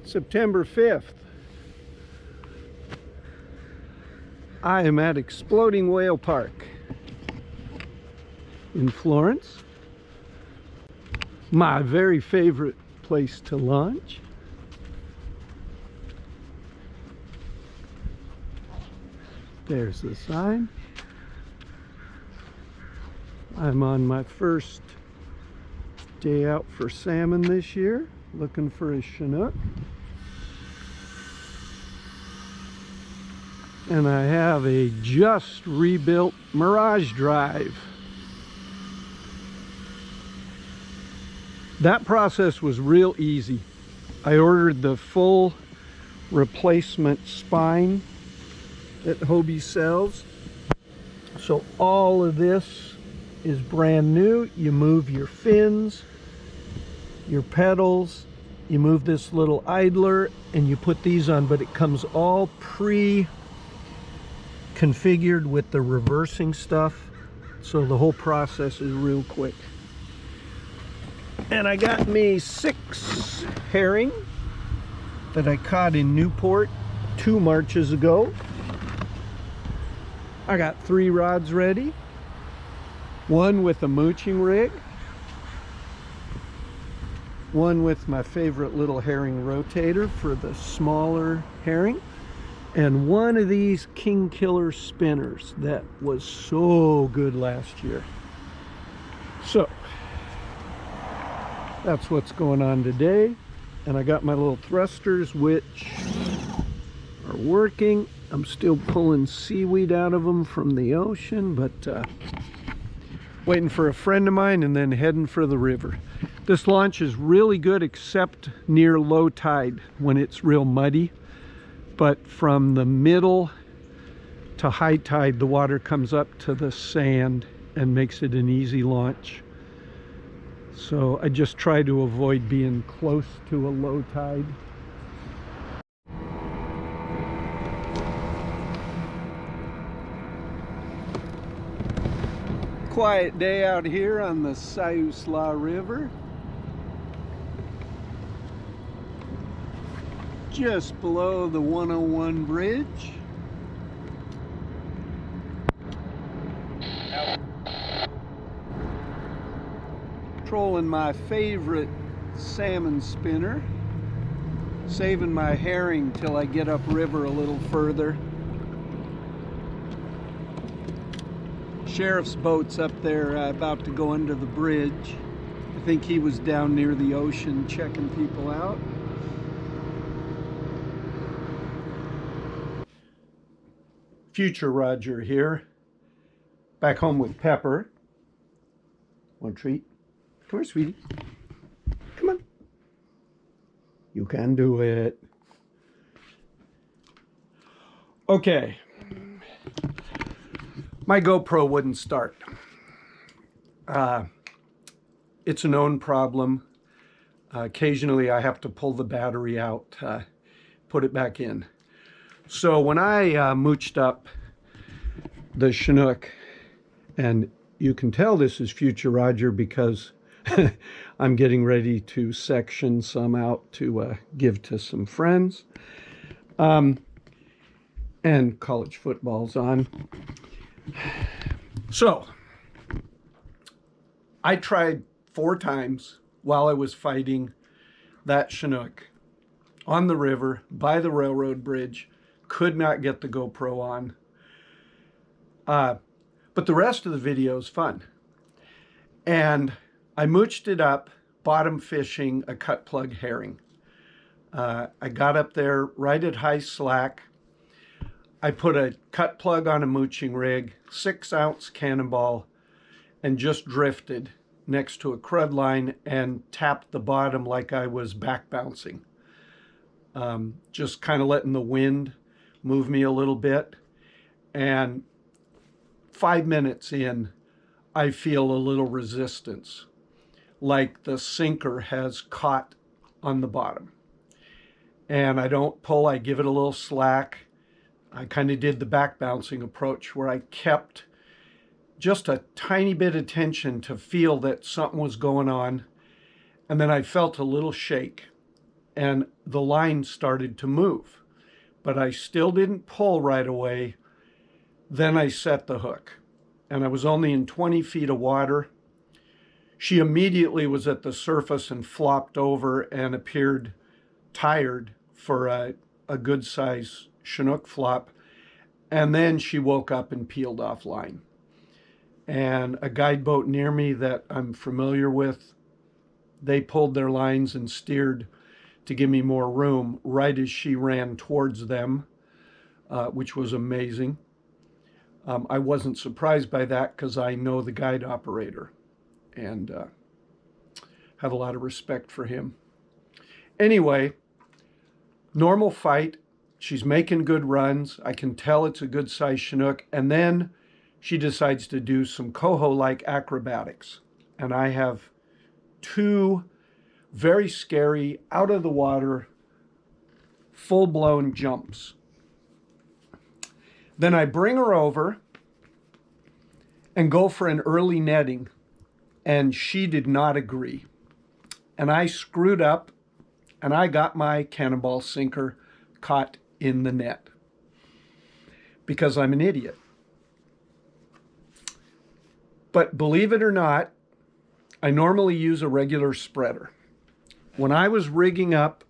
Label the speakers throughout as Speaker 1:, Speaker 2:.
Speaker 1: September 5th. I am at Exploding Whale Park in Florence. My very favorite place to launch. There's the sign. I'm on my first day out for salmon this year, looking for a chinook. And I have a just rebuilt Mirage Drive. That process was real easy. I ordered the full replacement spine that Hobie sells. So all of this is brand new. You move your fins, your pedals, you move this little idler, and you put these on, but it comes all pre-configured with the reversing stuff, so the whole process is real quick. And I got me 6 herring that I caught in Newport 2 marches ago. I got 3 rods ready, 1 with a mooching rig, 1 with my favorite little herring rotator for the smaller herring, and 1 of these King Killer spinners that was so good last year. So that's what's going on today. And I got my little thrusters, which are working. I'm still pulling seaweed out of them from the ocean, but waiting for a friend of mine and then heading for the river. This launch is really good except near low tide when it's real muddy. But from the middle to high tide, the water comes up to the sand and makes it an easy launch. So I just try to avoid being close to a low tide. Quiet day out here on the Siuslaw River. Just below the 101 bridge. Trolling my favorite salmon spinner. Saving my herring till I get upriver a little further. Sheriff's boat's up there about to go under the bridge. I think he was down near the ocean checking people out. Future Roger here, back home with Pepper. Want a treat? Come here, sweetie. Come on. You can do it. Okay. My GoPro wouldn't start. It's a known problem. Occasionally I have to pull the battery out, put it back in. So when I mooched up the chinook, and you can tell this is Future Roger because I'm getting ready to section some out to give to some friends. And college football's on. So I tried 4 times while I was fighting that chinook on the river by the railroad bridge. Could not get the GoPro on. But the rest of the video is fun. And I mooched it up, bottom fishing a cut plug herring. I got up there right at high slack. I put a cut plug on a mooching rig, 6-ounce cannonball, and just drifted next to a crud line and tapped the bottom like I was back bouncing. Just kind of letting the wind move me a little bit. And 5 minutes in, I feel a little resistance, like the sinker has caught on the bottom. And I don't pull, I give it a little slack. I kind of did the back bouncing approach where I kept just a tiny bit of tension to feel that something was going on. And then I felt a little shake. and the line started to move, but I still didn't pull right away. Then I set the hook, and I was only in 20 feet of water. She immediately was at the surface and flopped over and appeared tired for a good size chinook flop. And then she woke up and peeled off line. And a guide boat near me that I'm familiar with, they pulled their lines and steered to give me more room right as she ran towards them, which was amazing. I wasn't surprised by that because I know the guide operator and have a lot of respect for him. Anyway, normal fight. She's making good runs. I can tell it's a good size chinook. And then she decides to do some coho-like acrobatics. And I have two very scary, out of the water, full-blown jumps. Then I bring her over and go for an early netting, and she did not agree. And I screwed up, and I got my cannonball sinker caught in the net because I'm an idiot. But believe it or not, I normally use a regular spreader. When I was rigging up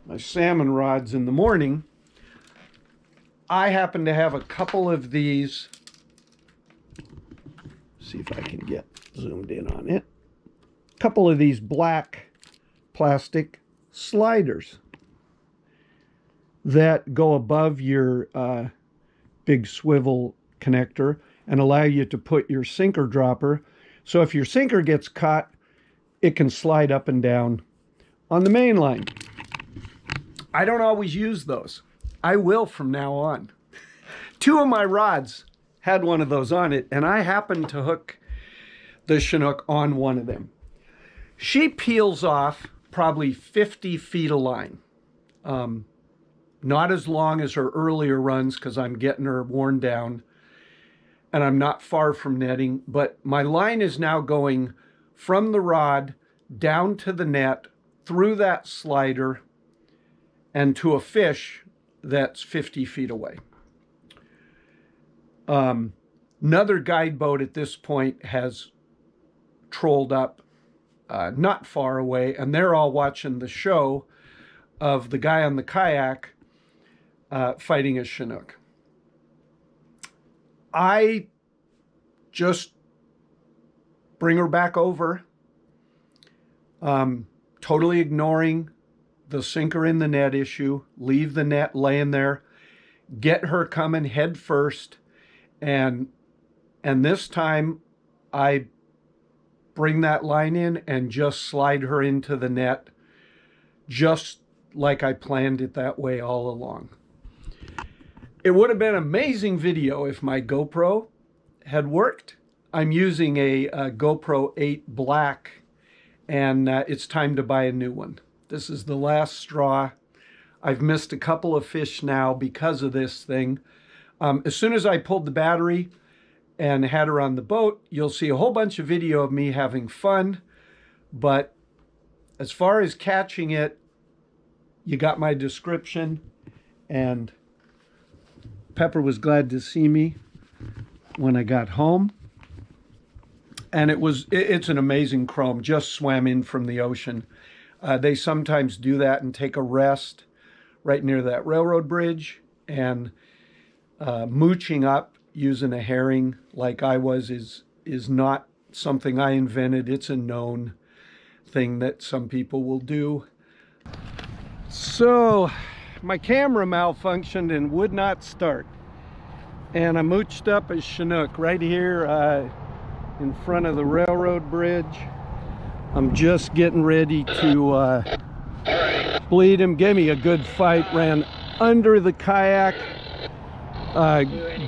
Speaker 1: my salmon rods in the morning, I happen to have a couple of these. See if I can get zoomed in on it. A couple of these black plastic sliders that go above your big swivel connector and allow you to put your sinker dropper. So if your sinker gets caught, it can slide up and down on the main line. I don't always use those. I will from now on. Two of my rods had one of those on it, and I happened to hook the chinook on one of them. She peels off probably 50 feet of line. Not as long as her earlier runs because I'm getting her worn down and I'm not far from netting, but my line is now going from the rod down to the net, through that slider, and to a fish that's 50 feet away. Another guide boat at this point has trolled up not far away, and they're all watching the show of the guy on the kayak fighting a chinook. I just bring her back over, totally ignoring the sinker in the net issue, leave the net laying there, get her coming head first, and this time I bring that line in and just slide her into the net, just like I planned it that way all along. It would have been an amazing video if my GoPro had worked. I'm using a GoPro 8 Black, and it's time to buy a new one. This is the last straw. I've missed a couple of fish now because of this thing. As soon as I pulled the battery and had her on the boat, you'll see a whole bunch of video of me having fun. But as far as catching it, you got my description, and Pepper was glad to see me when I got home. And it's an amazing chrome, just swam in from the ocean. They sometimes do that and take a rest right near that railroad bridge, and mooching up using a herring like I was is not something I invented. It's a known thing that some people will do. So my camera malfunctioned and would not start, and I mooched up a chinook right here in front of the railroad bridge. I'm just getting ready to bleed him. Gave me a good fight, ran under the kayak.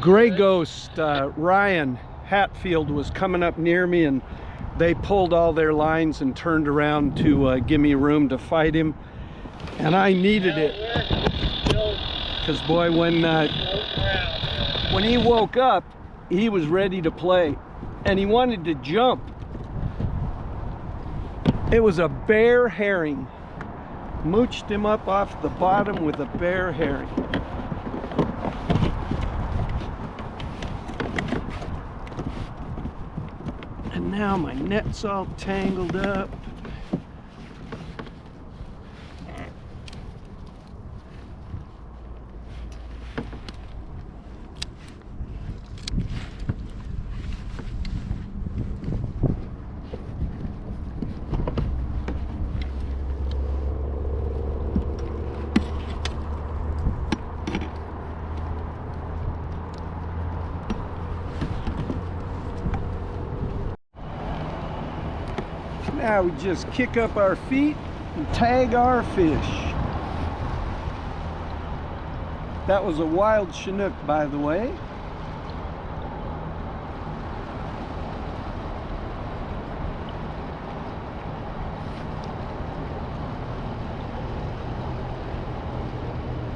Speaker 1: Gray Ghost, Ryan Hatfield was coming up near me, and they pulled all their lines and turned around to give me room to fight him. And I needed it, because boy, when he woke up, he was ready to play, and he wanted to jump. It was a bear herring. Mooched him up off the bottom with a bear herring. And now my net's all tangled up. Now we just kick up our feet and tag our fish. That was a wild chinook, by the way.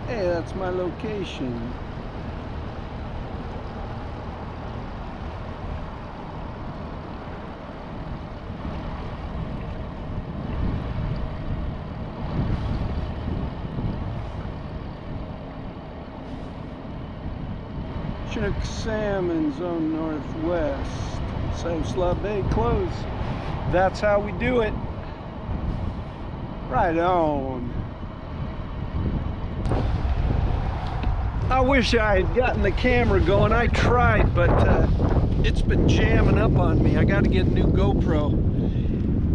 Speaker 1: Hey, that's my location. Chinook salmon zone northwest. Siuslaw Bay closed. That's how we do it. Right on. I wish I had gotten the camera going. I tried, but it's been jamming up on me. I got to get a new GoPro.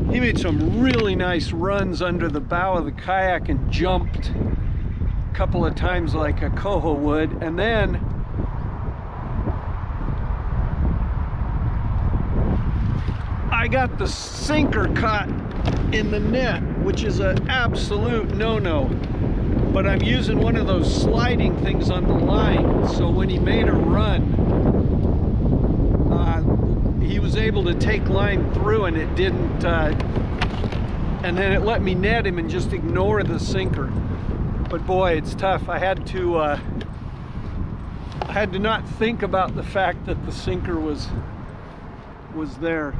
Speaker 1: He made some really nice runs under the bow of the kayak and jumped a couple of times like a coho would, and then I got the sinker caught in the net, which is an absolute no-no. But I'm using one of those sliding things on the line, so when he made a run, he was able to take line through, and it didn't, and then it let me net him and just ignore the sinker. But boy, it's tough. I had to not think about the fact that the sinker was there.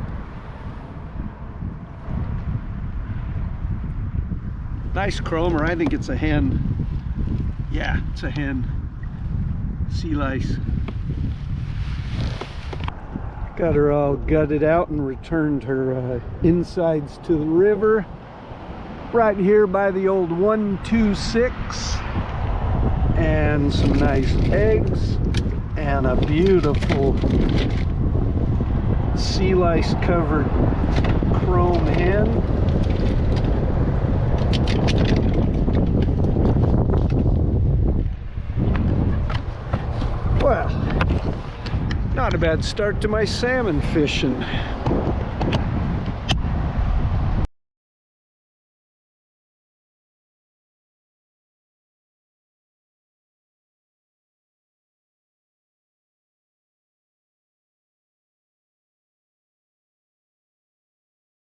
Speaker 1: Nice chromer. I think it's a hen. Yeah, it's a hen. Sea lice. Got her all gutted out and returned her insides to the river. Right here by the old 126. And some nice eggs. And a beautiful sea lice covered chrome hen. Well, not a bad start to my salmon fishing.